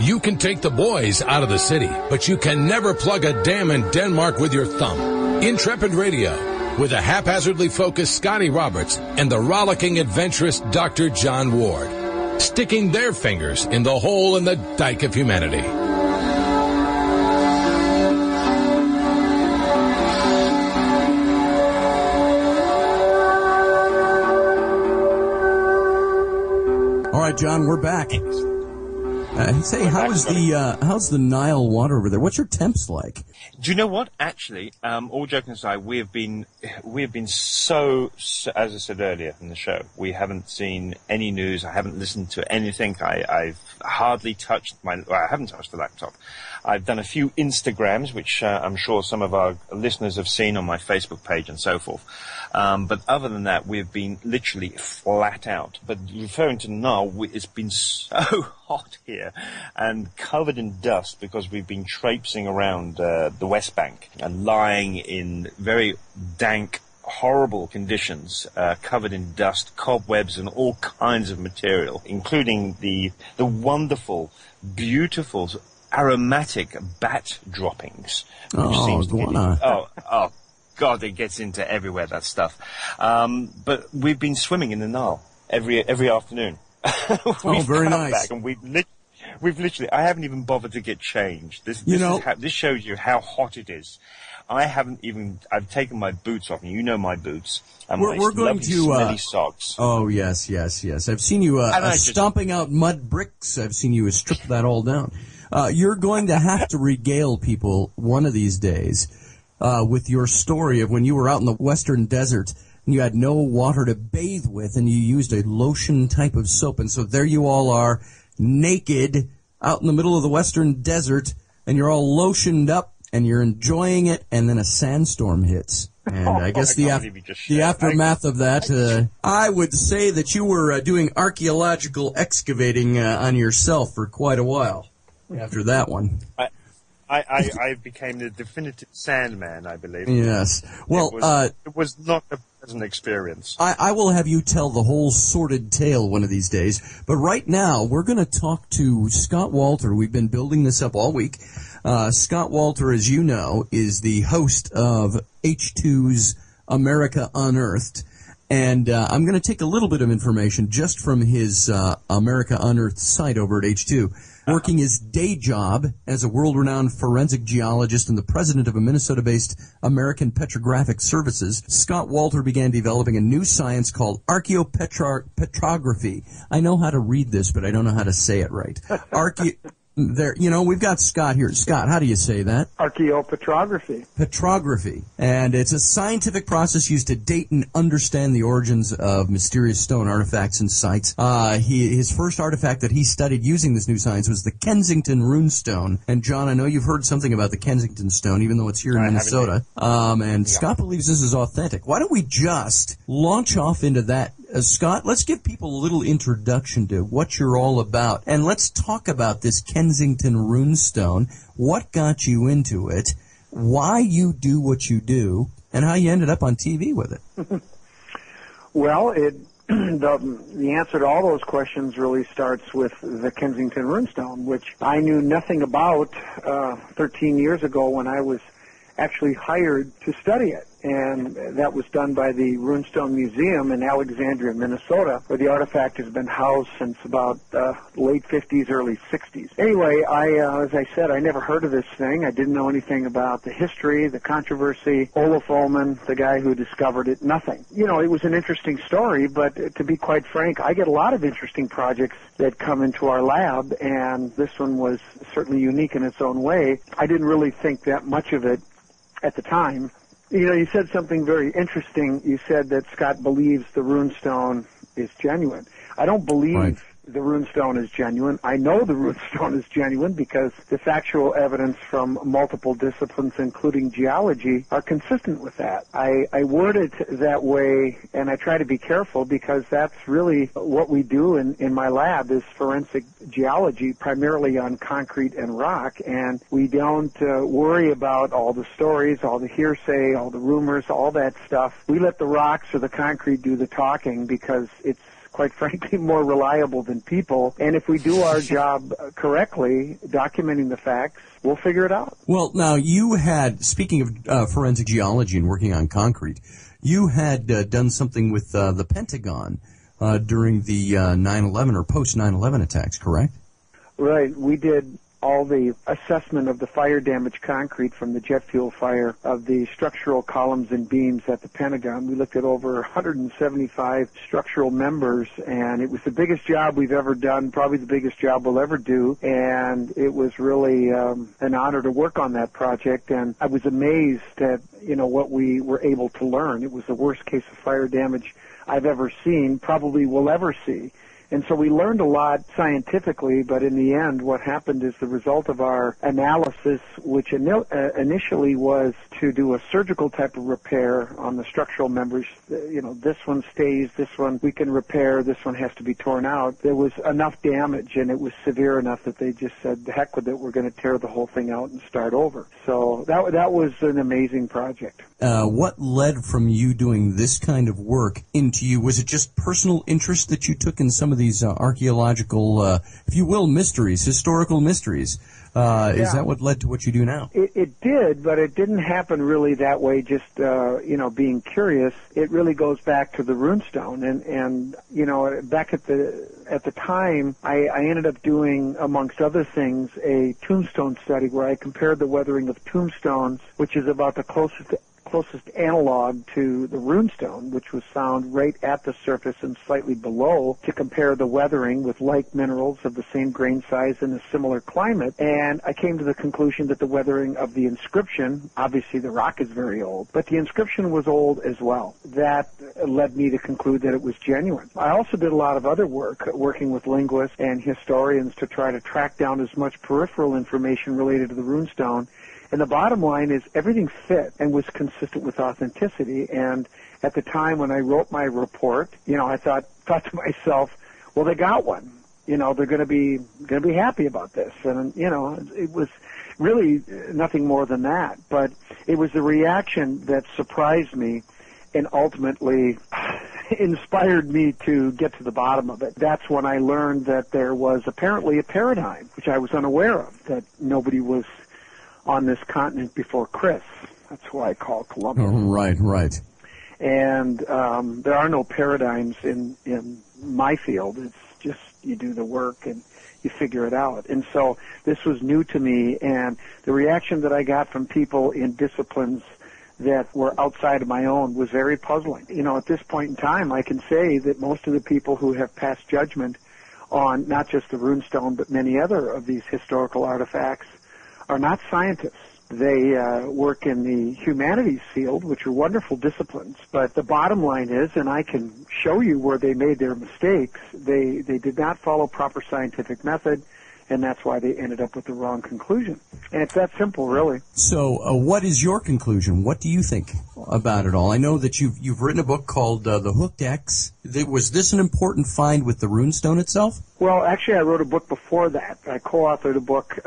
You can take the boys out of the city, but you can never plug a dam in Denmark with your thumb. Intrepid Radio, with a haphazardly focused Scotty Roberts and the rollicking adventurous Dr. John Ward, sticking their fingers in the hole in the dike of humanity. All right, John, we're back. Say, how's the Nile water over there? What's your temps like? Do you know what? Actually, all joking aside, we have been so, as I said earlier in the show, we haven't seen any news. I haven't listened to anything. I've hardly touched I haven't touched the laptop. I've done a few Instagrams, which I'm sure some of our listeners have seen on my Facebook page and so forth. But other than that, we've been literally flat out. But referring to Nile, it's been so hot here and covered in dust because we've been traipsing around the West Bank and lying in very dank, horrible conditions, covered in dust, cobwebs, and all kinds of material, including the wonderful, beautiful, aromatic bat droppings, which seems to get God, it gets into everywhere, that stuff. But we've been swimming in the Nile every afternoon. Very nice. Back and we've literally, I haven't even bothered to get changed. This shows you how hot it is. I've taken my boots off, and you know my boots. And we're going to smelly socks. Oh, yes. I've seen you stomping out mud bricks. I've seen you strip that all down. You're going to have to regale people one of these days with your story of when you were out in the western desert and you had no water to bathe with and you used a lotion type of soap. And so there you all are, naked, out in the middle of the western desert, and you're all lotioned up and you're enjoying it, and then a sandstorm hits. And I guess the aftermath of that, I would say that you were doing archaeological excavating on yourself for quite a while after that one. I became the definitive Sandman, I believe. Yes. Well, it was not a pleasant experience. I will have you tell the whole sordid tale one of these days. But right now, we're going to talk to Scott Wolter. We've been building this up all week. Scott Wolter, as you know, is the host of H2's America Unearthed. And I'm going to take a little bit of information just from his America Unearthed site over at H2. Working his day job as a world-renowned forensic geologist and the president of a Minnesota-based American Petrographic Services, Scott Wolter began developing a new science called archaeopetrography. I know how to read this, but I don't know how to say it right. We've got Scott here. Scott, how do you say that? Archaeopetrography. Petrography. And it's a scientific process used to date and understand the origins of mysterious stone artifacts and sites. His first artifact that he studied using this new science was the Kensington Rune Stone. And, John, I know you've heard something about the Kensington Stone, even though it's here in Minnesota. Scott believes this is authentic. Why don't we just launch off into that? Scott, let's give people a little introduction to what you're all about. And let's talk about this Kensington Rune Stone, what got you into it, why you do what you do, and how you ended up on TV with it. Well, the answer to all those questions really starts with the Kensington Rune Stone, which I knew nothing about 13 years ago when I was actually hired to study it. And that was done by the Rune Stone Museum in Alexandria, Minnesota, where the artifact has been housed since about late 50s, early 60s. Anyway, as I said, I never heard of this thing. I didn't know anything about the history, the controversy, Olaf Ullman, the guy who discovered it, nothing. You know, it was an interesting story, but to be quite frank, I get a lot of interesting projects that come into our lab, and this one was certainly unique in its own way. I didn't really think that much of it at the time. You know, you said something very interesting. You said that Scott believes the Rune Stone is genuine. I don't believe the Rune Stone is genuine. I know the Rune Stone is genuine because the factual evidence from multiple disciplines, including geology, are consistent with that. I word it that way, and I try to be careful because that's really what we do in my lab is forensic geology, primarily on concrete and rock, and we don't worry about all the stories, all the hearsay, all the rumors, all that stuff. We let the rocks or the concrete do the talking because it's quite frankly, more reliable than people. And if we do our job correctly, documenting the facts, we'll figure it out. Well, now you had, speaking of forensic geology and working on concrete, you had done something with the Pentagon during the 9/11 or post 9/11 attacks, correct? Right. We did all the assessment of the fire damage concrete from the jet fuel fire of the structural columns and beams at the Pentagon. We looked at over 175 structural members, and it was the biggest job we've ever done, probably the biggest job we'll ever do, and it was really an honor to work on that project, and I was amazed at, what we were able to learn. It was the worst case of fire damage I've ever seen, probably will ever see. And so we learned a lot scientifically, but in the end, what happened is the result of our analysis, which initially was to do a surgical type of repair on the structural members. This one stays, this one we can repair, this one has to be torn out. There was enough damage, and it was severe enough that they just said, the heck with it, we're going to tear the whole thing out and start over. So that was an amazing project. What led from you doing this kind of work into you? Was it just personal interest that you took in some of these archaeological, if you will, mysteries, historical mysteries? Is that what led to what you do now? It did, but it didn't happen really that way, just, being curious. It really goes back to the Rune Stone. And back at the time, I ended up doing, amongst other things, a tombstone study where I compared the weathering of tombstones, which is about the closest analog to the Rune Stone, which was found right at the surface and slightly below, to compare the weathering with like minerals of the same grain size in a similar climate. And I came to the conclusion that the weathering of the inscription, obviously the rock is very old, but the inscription was old as well. That led me to conclude that it was genuine. I also did a lot of other work, working with linguists and historians to try to track down as much peripheral information related to the Rune Stone. And the bottom line is everything fit and was consistent with authenticity. And at the time when I wrote my report, I thought to myself, well, they got one. They're going to be happy about this. And it was really nothing more than that. But it was the reaction that surprised me and ultimately inspired me to get to the bottom of it. That's when I learned that there was apparently a paradigm, which I was unaware of, that nobody was on this continent before Chris. That's who I call Columbus. Oh, right. And there are no paradigms in my field. It's just you do the work and you figure it out. And so this was new to me, and the reaction that I got from people in disciplines that were outside of my own was very puzzling. At this point in time, I can say that most of the people who have passed judgment on not just the Rune Stone, but many other of these historical artifacts are not scientists. They work in the humanities field, which are wonderful disciplines. But the bottom line is, and I can show you where they made their mistakes, they did not follow proper scientific method, and that's why they ended up with the wrong conclusion. And it's that simple, really. So what is your conclusion? What do you think about it all? I know that you've written a book called The Hooked X. Was this an important find with the Rune Stone itself? Well, actually, I wrote a book before that. I co-authored a book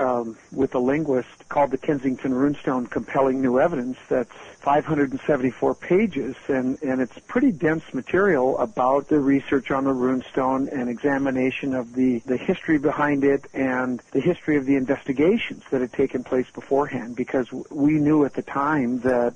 with a linguist called The Kensington Rune Stone, Compelling New Evidence. That's 574 pages, and it's pretty dense material about the research on the Rune Stone and examination of the history behind it and the history of the investigations that had taken place beforehand, because we knew at the time that,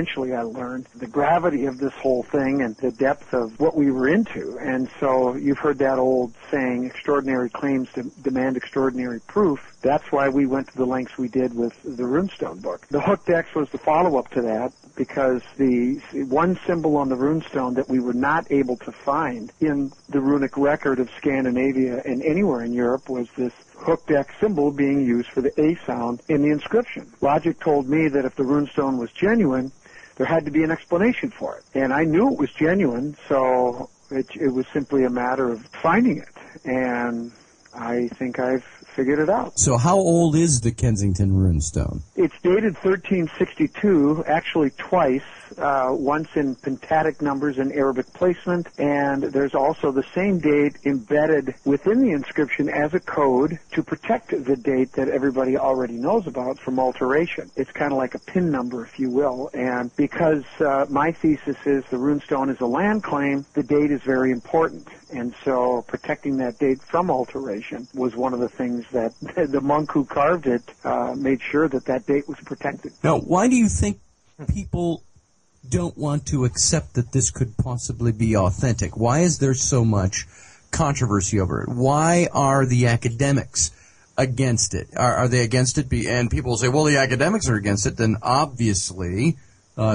eventually I learned the gravity of this whole thing and the depth of what we were into. And so you've heard that old saying, extraordinary claims demand extraordinary proof. That's why we went to the lengths we did with the Rune Stone book. The Hooked X was the follow-up to that, because the one symbol on the Rune Stone that we were not able to find in the runic record of Scandinavia and anywhere in Europe was this Hooked X symbol being used for the A sound in the inscription. Logic told me that if the Rune Stone was genuine, there had to be an explanation for it. And I knew it was genuine, so it was simply a matter of finding it. And I think I've figured it out. So how old is the Kensington Rune Stone? It's dated 1362, actually twice. once in pentatic numbers in Arabic placement, and there's also the same date embedded within the inscription as a code to protect the date that everybody already knows about from alteration. It's kind of like a pin number, if you will, and because my thesis is the runestone is a land claim, the date is very important. And so protecting that date from alteration was one of the things that the monk who carved it made sure that that date was protected. Now, why do you think people don't want to accept that this could possibly be authentic? Why is there so much controversy over it? Why are the academics against it? Are they against it? And people will say, well, the academics are against it. Then obviously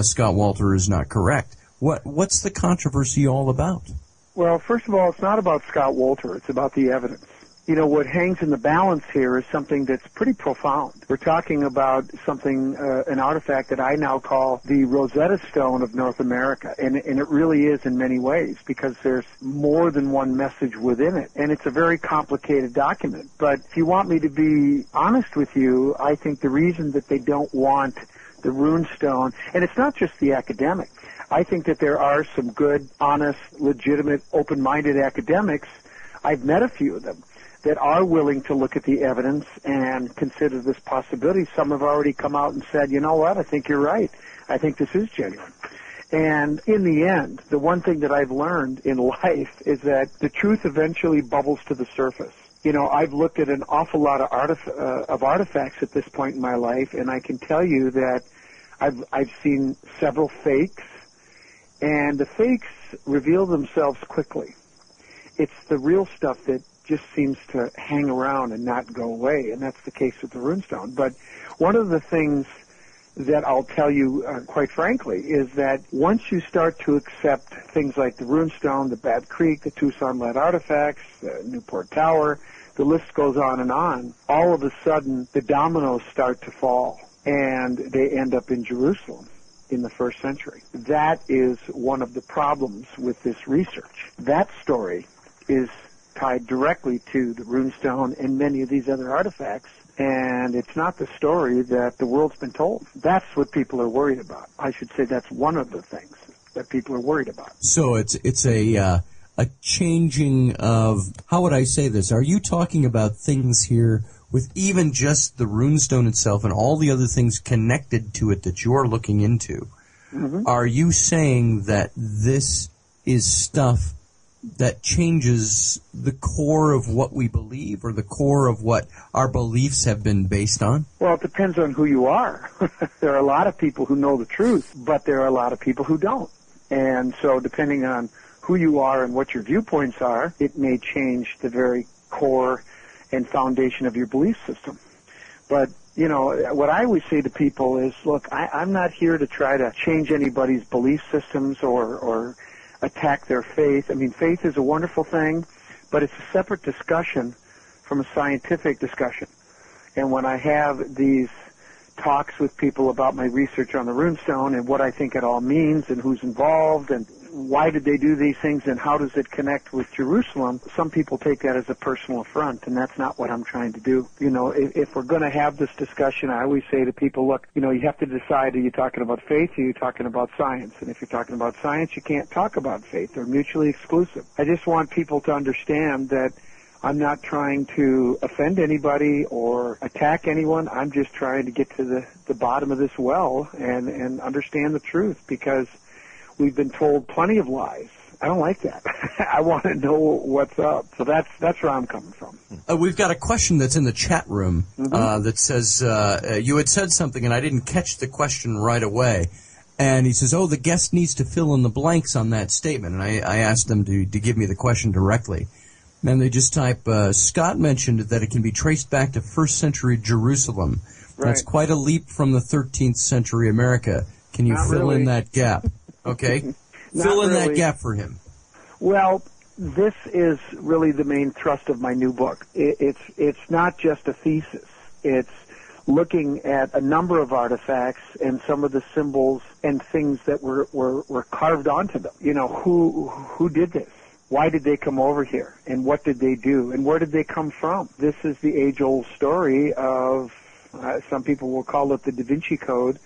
Scott Wolter is not correct. What's the controversy all about? Well, first of all, it's not about Scott Wolter. It's about the evidence. You know, what hangs in the balance here is something that's pretty profound. We're talking about something, an artifact that I now call the Rosetta Stone of North America. And it really is in many ways, because there's more than one message within it. And it's a very complicated document. But if you want me to be honest with you, I think the reason that they don't want the Rune Stone, and it's not just the academic. I think that there are some good, honest, legitimate, open-minded academics. I've met a few of them that are willing to look at the evidence and consider this possibility. Some have already come out and said, you know what, I think you're right. I think this is genuine. And in the end, the one thing that I've learned in life is that the truth eventually bubbles to the surface. You know, I've looked at an awful lot of artifacts at this point in my life, and I can tell you that I've seen several fakes, and the fakes reveal themselves quickly. It's the real stuff that just seems to hang around and not go away, and that's the case with the runestone. But one of the things that I'll tell you, quite frankly, is that once you start to accept things like the runestone, the Bat Creek, the Tucson lead artifacts, the Newport Tower, the list goes on, all of a sudden the dominoes start to fall, and they end up in Jerusalem in the 1st century. That is one of the problems with this research. That story is tied directly to the runestone and many of these other artifacts, and it's not the story that the world's been told. That's what people are worried about. I should say that's one of the things that people are worried about. So it's a changing of, how would I say this? Are you talking about things here with even just the runestone itself and all the other things connected to it that you're looking into? Mm-hmm. Are you saying that this is stuff that changes the core of what we believe, or the core of what our beliefs have been based on? Well, it depends on who you are. There are a lot of people who know the truth, but there are a lot of people who don't. And so depending on who you are and what your viewpoints are, it may change the very core and foundation of your belief system. But, you know, what I always say to people is, look, I'm not here to try to change anybody's belief systems or attack their faith. I mean, faith is a wonderful thing, but it's a separate discussion from a scientific discussion. And when I have these talks with people about my research on the runestone and what I think it all means and who's involved and why did they do these things and how does it connect with Jerusalem, some people take that as a personal affront, and that's not what I'm trying to do. You know, if we're going to have this discussion, I always say to people, look, you know, you have to decide, are you talking about faith or are you talking about science? And if you're talking about science, you can't talk about faith. They're mutually exclusive. I just want people to understand that I'm not trying to offend anybody or attack anyone. I'm just trying to get to the bottom of this well and understand the truth, because we've been told plenty of lies. I don't like that. I want to know what's up. So that's where I'm coming from. We've got a question that's in the chat room that says, you had said something and I didn't catch the question right away. And he says, the guest needs to fill in the blanks on that statement. And I asked them to give me the question directly. And they just type, Scott mentioned that it can be traced back to 1st century Jerusalem. Right. That's quite a leap from the 13th century America. Can you fill in that gap? Okay. Fill in that gap for him. Well, this is really the main thrust of my new book. It's not just a thesis. It's looking at a number of artifacts and some of the symbols and things that were carved onto them. You know, who did this? Why did they come over here? And what did they do? And where did they come from? This is the age-old story of, some people will call it the Da Vinci Code,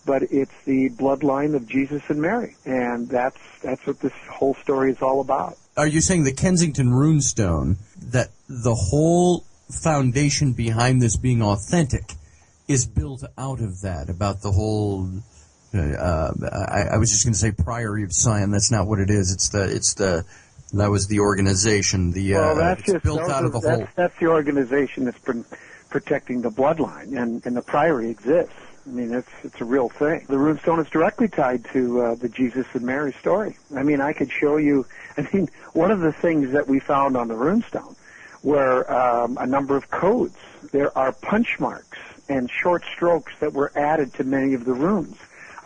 but it's the bloodline of Jesus and Mary, and that's what this whole story is all about. Are you saying the Kensington Rune Stone, that the whole foundation behind this being authentic is built out of that, about the whole... I was just going to say Priory of Sion. That's not what it is. That was the organization. That's it's built out of the whole. That's the organization that's been protecting the bloodline, and the Priory exists. I mean, it's a real thing. The Rune Stone is directly tied to the Jesus and Mary story. I mean, I could show you. I mean, one of the things that we found on the Rune Stone were a number of codes. There are punch marks and short strokes that were added to many of the runes.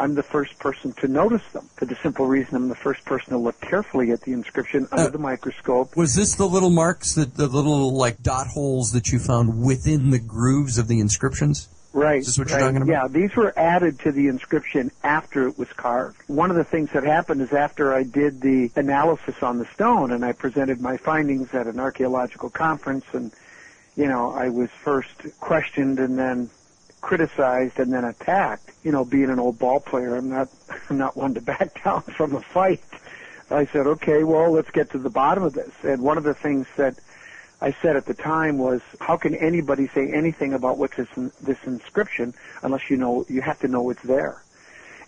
I'm the first person to notice them, for the simple reason I'm the first person to look carefully at the inscription under the microscope. Was this the little marks, the little, like, dot holes that you found within the grooves of the inscriptions? Right. Is this what you're talking about? Yeah, these were added to the inscription after it was carved. One of the things that happened is after I did the analysis on the stone and I presented my findings at an archaeological conference, and, you know, I was first questioned and then criticized and then attacked. You know, being an old ball player, I'm not one to back down from a fight. I said, okay, well, let's get to the bottom of this. And one of the things that I said at the time was, how can anybody say anything about what's this inscription unless you have to know it's there?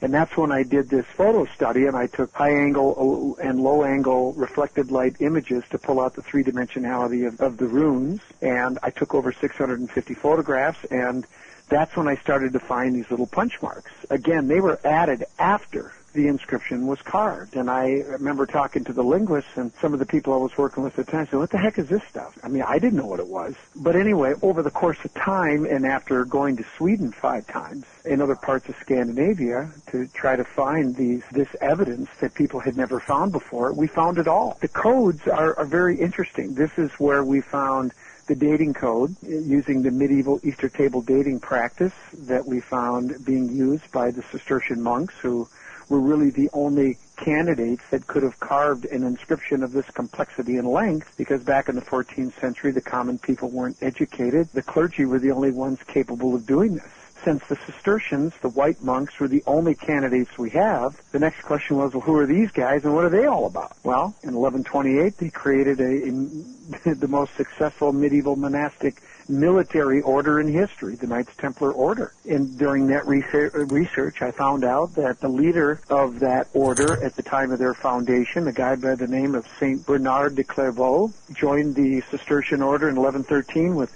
And that's when I did this photo study, and I took high angle and low angle reflected light images to pull out the three-dimensionality of the runes. And I took over 650 photographs, and that's when I started to find these little punch marks. Again, they were added after the inscription was carved. And I remember talking to the linguists and some of the people I was working with at the time, saying, what the heck is this stuff? I mean, I didn't know what it was. But anyway, over the course of time, and after going to Sweden 5 times, in other parts of Scandinavia, to try to find this evidence that people had never found before, we found it all. The codes are very interesting. This is where we found the dating code using the medieval Easter table dating practice that we found being used by the Cistercian monks, who were really the only candidates that could have carved an inscription of this complexity and length, because back in the 14th century, the common people weren't educated. The clergy were the only ones capable of doing this. Since the Cistercians, the white monks, were the only candidates we have, the next question was, well, who are these guys and what are they all about? Well, in 1128, they created the most successful medieval monastic military order in history, the Knights Templar Order. And during that research, I found out that the leader of that order at the time of their foundation, a guy by the name of Saint Bernard de Clairvaux, joined the Cistercian Order in 1113 with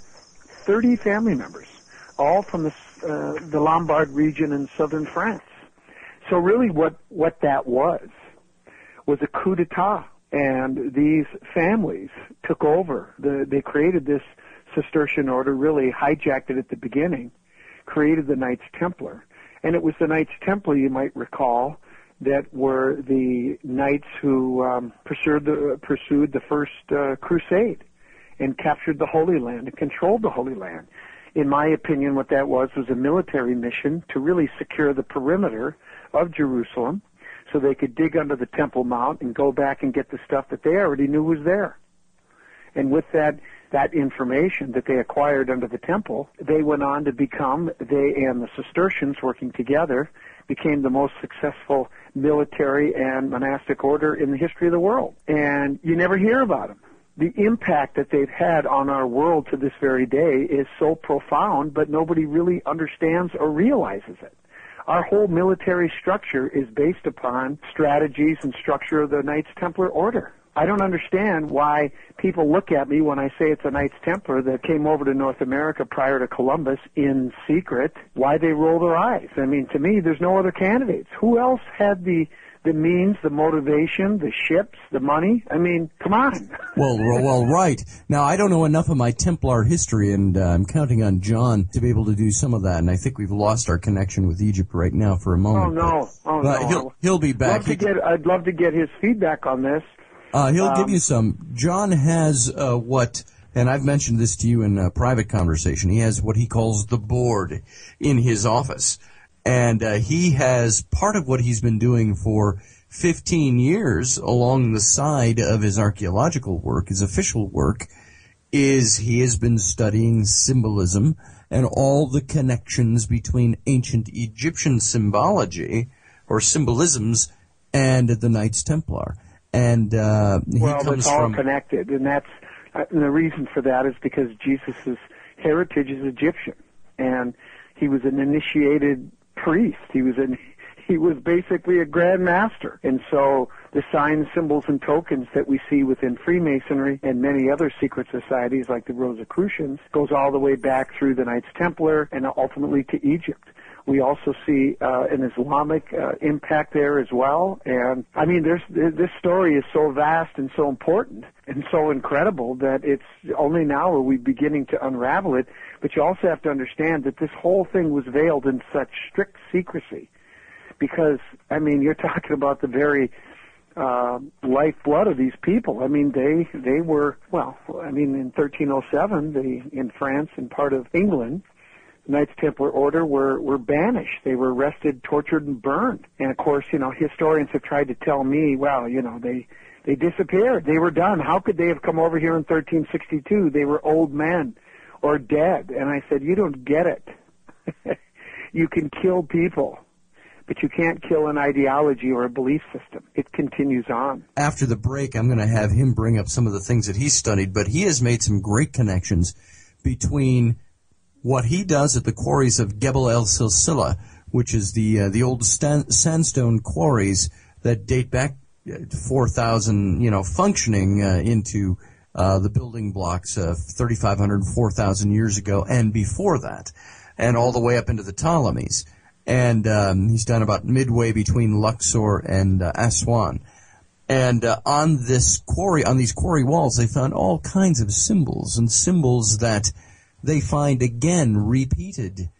30 family members, all from the Lombard region in southern France. So really what that was a coup d'etat. And these families took over. They created this Cistercian order, really hijacked it at the beginning, created the Knights Templar. And it was the Knights Templar, you might recall, that were the knights who pursued the first crusade and captured the Holy Land and controlled the Holy Land. In my opinion, what that was a military mission to really secure the perimeter of Jerusalem so they could dig under the Temple Mount and go back and get the stuff that they already knew was there. And with that information that they acquired under the temple, they went on to become, they and the Cistercians working together, became the most successful military and monastic order in the history of the world. And you never hear about them. The impact that they've had on our world to this very day is so profound, but nobody really understands or realizes it. Our whole military structure is based upon strategies and structure of the Knights Templar Order. I don't understand why people look at me when I say it's a Knights Templar that came over to North America prior to Columbus in secret, why they roll their eyes. I mean, to me, there's no other candidates. Who else had the means, the motivation, the ships, the money? I mean, come on. Well, right. Now, I don't know enough of my Templar history, and I'm counting on John to be able to do some of that, and I think we've lost our connection with Egypt right now for a moment. No. He'll be back. I'd love to get his feedback on this. He'll give you some. John has and I've mentioned this to you in a private conversation, he has what he calls the board in his office. And he has part of what he's been doing for 15 years along the side of his archaeological work, his official work, is he has been studying symbolism and all the connections between ancient Egyptian symbology or symbolisms and the Knights Templar. And it's all connected, and the reason for that is because Jesus' heritage is Egyptian, and he was an initiated priest. He was basically a grand master, and so the signs, symbols, and tokens that we see within Freemasonry and many other secret societies like the Rosicrucians goes all the way back through the Knights Templar and ultimately to Egypt. We also see an Islamic impact there as well. And, I mean, this story is so vast and so important and so incredible that it's only now are we beginning to unravel it. But you also have to understand that this whole thing was veiled in such strict secrecy because, I mean, you're talking about the very lifeblood of these people. I mean, they were, well, I mean, in 1307, in France and part of England, Knights Templar Order were banished. They were arrested, tortured, and burned. And, of course, you know, historians have tried to tell me, well, you know, they disappeared. They were done. How could they have come over here in 1362? They were old men or dead. And I said, you don't get it. You can kill people, but you can't kill an ideology or a belief system. It continues on. After the break, I'm going to have him bring up some of the things that he studied, but he has made some great connections between what he does at the quarries of Gebel el Silsila, which is the old sandstone quarries that date back 4,000, you know, functioning into the building blocks 3,500, 4,000 years ago and before that, and all the way up into the Ptolemies. And he's done about midway between Luxor and Aswan. And on these quarry walls, they found all kinds of symbols, and symbols that they find again repeated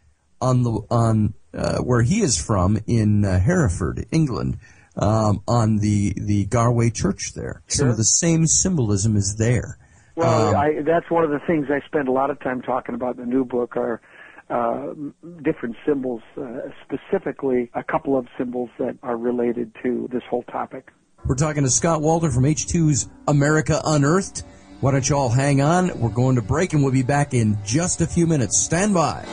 on where he is from in Hereford, England, on the Garway Church there. Sure. Some of the same symbolism is there. Well, that's one of the things I spend a lot of time talking about in the new book are different symbols, specifically a couple of symbols that are related to this whole topic. We're talking to Scott Wolter from H2's America Unearthed. Why don't you all hang on? We're going to break, and we'll be back in just a few minutes. Stand by.